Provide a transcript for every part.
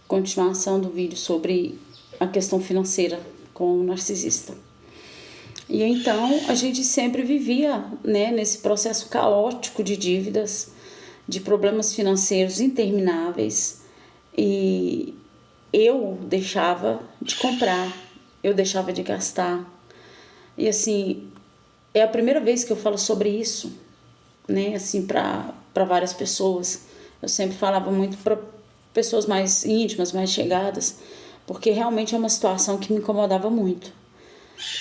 continuação do vídeo sobre a questão financeira com o narcisista. E então a gente sempre vivia, né, nesse processo caótico de dívidas, de problemas financeiros intermináveis, e eu deixava de comprar, eu deixava de gastar. E assim, é a primeira vez que eu falo sobre isso, né, assim, para várias pessoas. Eu sempre falava muito para pessoas mais íntimas, mais chegadas, porque realmente é uma situação que me incomodava muito.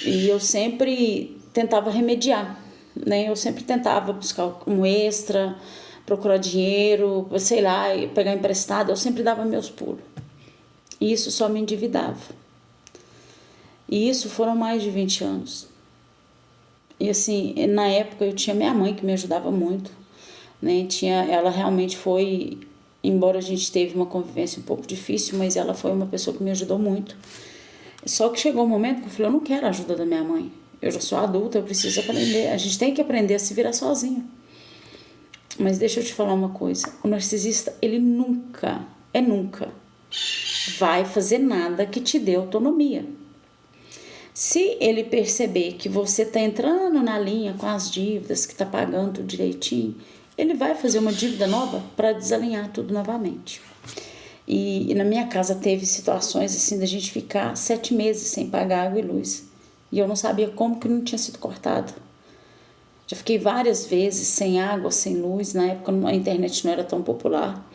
E eu sempre tentava remediar, né? Eu sempre tentava buscar um extra, procurar dinheiro, sei lá, pegar emprestado. Eu sempre dava meus pulos. E isso só me endividava. E isso foram mais de 20 anos. E assim, na época eu tinha minha mãe que me ajudava muito, né? Ela realmente foi, embora a gente teve uma convivência um pouco difícil, mas ela foi uma pessoa que me ajudou muito. Só que chegou um momento que eu falei, eu não quero a ajuda da minha mãe. Eu já sou adulta, eu preciso aprender. A gente tem que aprender a se virar sozinho. Mas deixa eu te falar uma coisa. O narcisista, ele nunca vai fazer nada que te dê autonomia. Se ele perceber que você está entrando na linha com as dívidas, que está pagando tudo direitinho, ele vai fazer uma dívida nova para desalinhar tudo novamente. E na minha casa teve situações assim da gente ficar 7 meses sem pagar água e luz. E eu não sabia como que não tinha sido cortado. Já fiquei várias vezes sem água, sem luz. Na época a internet não era tão popular.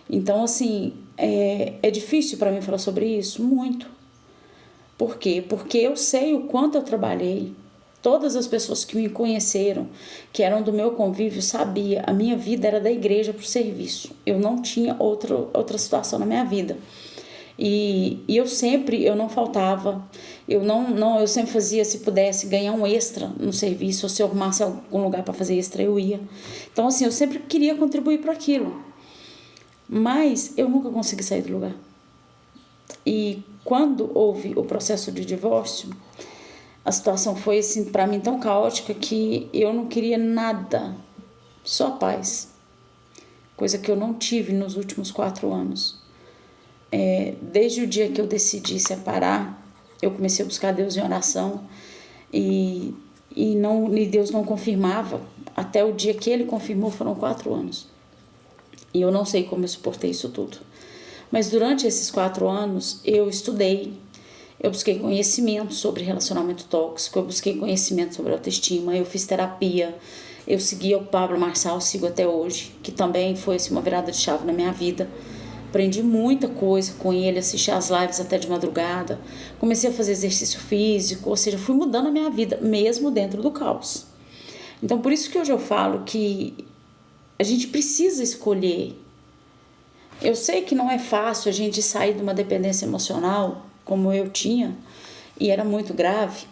Então, assim, é difícil para mim falar sobre isso? Muito. Por quê? Porque eu sei o quanto eu trabalhei. Todas as pessoas que me conheceram, que eram do meu convívio, sabiam. A minha vida era da igreja para o serviço. Eu não tinha outra situação na minha vida. E eu não faltava. Eu sempre fazia, se pudesse, ganhar um extra no serviço. Ou se eu arrumasse algum lugar para fazer extra, eu ia. Então, assim, eu sempre queria contribuir para aquilo. Mas eu nunca consegui sair do lugar. E quando houve o processo de divórcio, a situação foi, assim, para mim tão caótica que eu não queria nada, só paz. Coisa que eu não tive nos últimos 4 anos. Desde o dia que eu decidi separar, eu comecei a buscar Deus em oração e Deus não confirmava. Até o dia que Ele confirmou foram 4 anos. E eu não sei como eu suportei isso tudo. Mas durante esses 4 anos eu estudei, eu busquei conhecimento sobre relacionamento tóxico, eu busquei conhecimento sobre autoestima, eu fiz terapia, eu seguia o Pablo Marçal, sigo até hoje, que também foi assim, uma virada de chave na minha vida. Aprendi muita coisa com ele, assisti as lives até de madrugada, comecei a fazer exercício físico, ou seja, fui mudando a minha vida, mesmo dentro do caos. Então, por isso que hoje eu falo que a gente precisa escolher. Eu sei que não é fácil a gente sair de uma dependência emocional, como eu tinha, e era muito grave.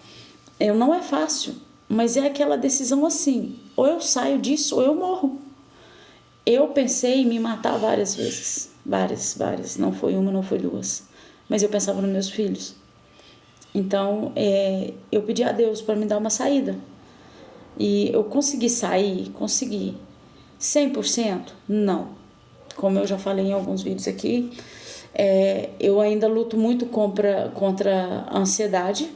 Não é fácil, mas é aquela decisão assim, ou eu saio disso ou eu morro. Eu pensei em me matar várias vezes, várias, não foi uma, não foi 2, mas eu pensava nos meus filhos. Então, eu pedi a Deus para me dar uma saída, e eu consegui sair, consegui. 100%? Não. Como eu já falei em alguns vídeos aqui, eu ainda luto muito contra a ansiedade,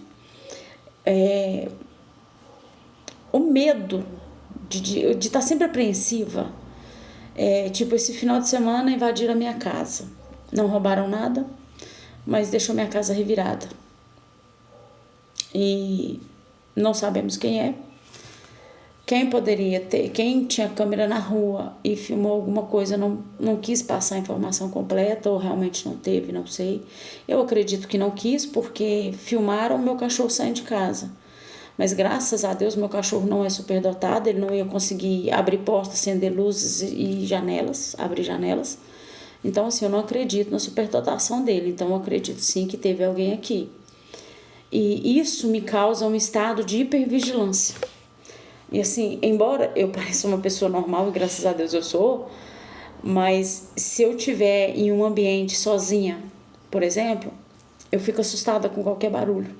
o medo de estar sempre apreensiva. Tipo, esse final de semana invadiram a minha casa. Não roubaram nada, mas deixou minha casa revirada. E não sabemos quem é. Quem tinha câmera na rua e filmou alguma coisa não quis passar a informação completa, ou realmente não teve, não sei. Eu acredito que não quis, porque filmaram o meu cachorro saindo de casa. Mas graças a Deus meu cachorro não é superdotado, ele não ia conseguir abrir portas, acender luzes e abrir janelas. Então, assim, eu não acredito na superdotação dele, então eu acredito sim que teve alguém aqui. E isso me causa um estado de hipervigilância. E assim, embora eu pareça uma pessoa normal, e graças a Deus eu sou, mas se eu estiver em um ambiente sozinha, por exemplo, eu fico assustada com qualquer barulho.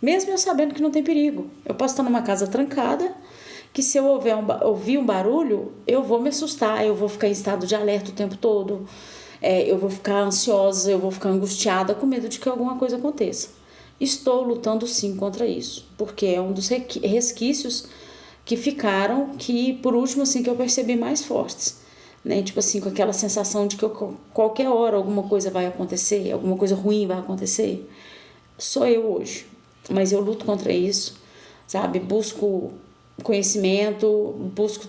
Mesmo eu sabendo que não tem perigo. Eu posso estar numa casa trancada, que se eu ouvir um barulho, eu vou me assustar, eu vou ficar em estado de alerta o tempo todo. eu vou ficar ansiosa, eu vou ficar angustiada com medo de que alguma coisa aconteça. Estou lutando sim contra isso, porque é um dos resquícios que ficaram, que por último assim que eu percebi mais fortes, né? Tipo assim, com aquela sensação de que qualquer hora alguma coisa vai acontecer, alguma coisa ruim vai acontecer. Sou eu hoje, mas eu luto contra isso, sabe? Busco conhecimento, busco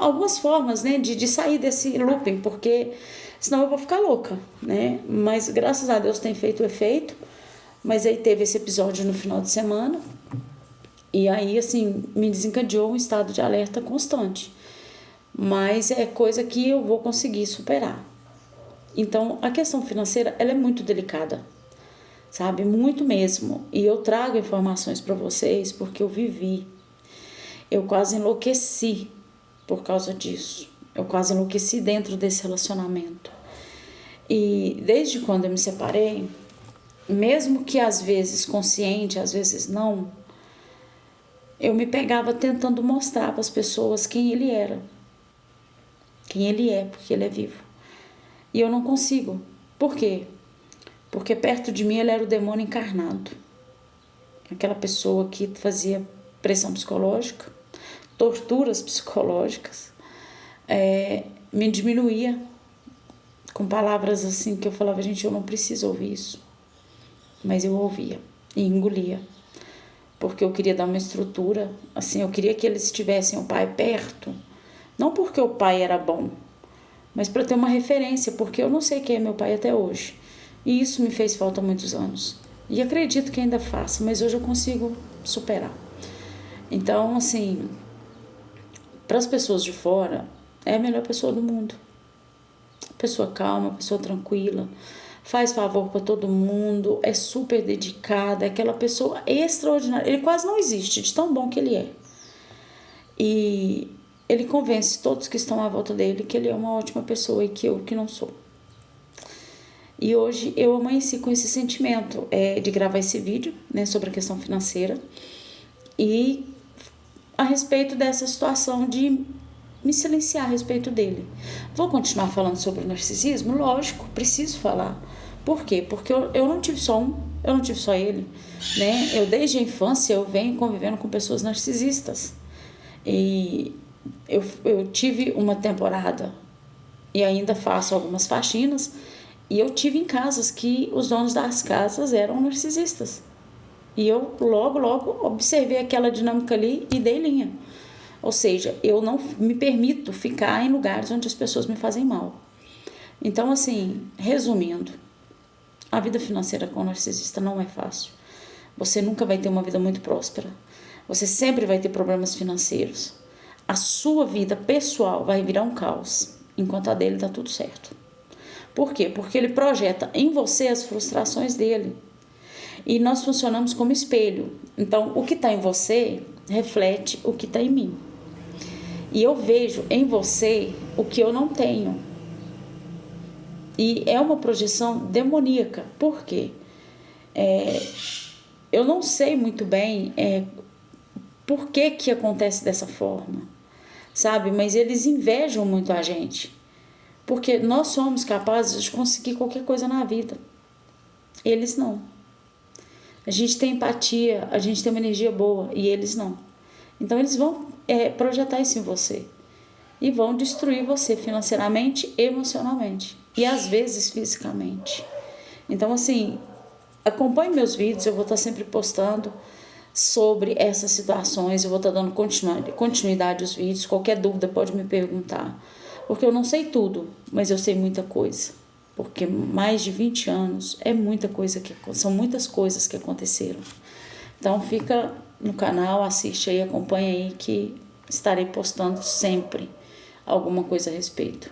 algumas formas, né, de sair desse looping, porque senão eu vou ficar louca, né? Mas graças a Deus tem feito efeito. Mas aí teve esse episódio no final de semana e aí assim me desencadeou um estado de alerta constante. Mas é coisa que eu vou conseguir superar. Então a questão financeira ela é muito delicada, sabe? Muito mesmo. E eu trago informações para vocês porque eu vivi. Eu quase enlouqueci por causa disso. Eu quase enlouqueci dentro desse relacionamento. E desde quando eu me separei, mesmo que às vezes consciente, às vezes não, eu me pegava tentando mostrar para as pessoas quem ele era. Quem ele é, porque ele é vivo. E eu não consigo. Por quê? Porque perto de mim ele era o demônio encarnado. Aquela pessoa que fazia pressão psicológica, torturas psicológicas, me diminuía com palavras assim que eu falava, gente, eu não preciso ouvir isso. Mas eu ouvia e engolia. Porque eu queria dar uma estrutura, assim, eu queria que eles tivessem o pai perto. Não porque o pai era bom, mas para ter uma referência, porque eu não sei quem é meu pai até hoje. E isso me fez falta há muitos anos. E acredito que ainda faça, mas hoje eu consigo superar. Então, assim, para as pessoas de fora, é a melhor pessoa do mundo. Pessoa calma, pessoa tranquila, faz favor para todo mundo, é super dedicada, é aquela pessoa extraordinária. Ele quase não existe, de tão bom que ele é. E ele convence todos que estão à volta dele que ele é uma ótima pessoa e que eu que não sou. E hoje eu amanheci com esse sentimento de gravar esse vídeo, né, sobre a questão financeira e a respeito dessa situação de me silenciar a respeito dele. Vou continuar falando sobre o narcisismo? Lógico, preciso falar. Por quê? Porque eu não tive só um, eu não tive só ele, né? Eu desde a infância eu venho convivendo com pessoas narcisistas. E eu tive uma temporada e ainda faço algumas faxinas e eu tive em casas que os donos das casas eram narcisistas. E eu logo observei aquela dinâmica ali e dei linha. Ou seja, eu não me permito ficar em lugares onde as pessoas me fazem mal. Então, assim, resumindo, a vida financeira com o narcisista não é fácil. Você nunca vai ter uma vida muito próspera. Você sempre vai ter problemas financeiros. A sua vida pessoal vai virar um caos, enquanto a dele tá tudo certo. Por quê? Porque ele projeta em você as frustrações dele. E nós funcionamos como espelho. Então, o que está em você reflete o que está em mim. E eu vejo em você o que eu não tenho. E é uma projeção demoníaca. Por quê? Eu não sei muito bem por que acontece dessa forma, sabe? Mas eles invejam muito a gente. Porque nós somos capazes de conseguir qualquer coisa na vida. Eles não. A gente tem empatia, a gente tem uma energia boa e eles não. Então eles vão projetar isso em você e vão destruir você financeiramente, emocionalmente e às vezes fisicamente. Então assim, acompanhe meus vídeos, eu vou estar sempre postando sobre essas situações, eu vou estar dando continuidade aos vídeos, qualquer dúvida pode me perguntar, porque eu não sei tudo, mas eu sei muita coisa. Porque mais de 20 anos é muita coisa, são muitas coisas que aconteceram. Então fica no canal, assiste aí, acompanha aí que estarei postando sempre alguma coisa a respeito.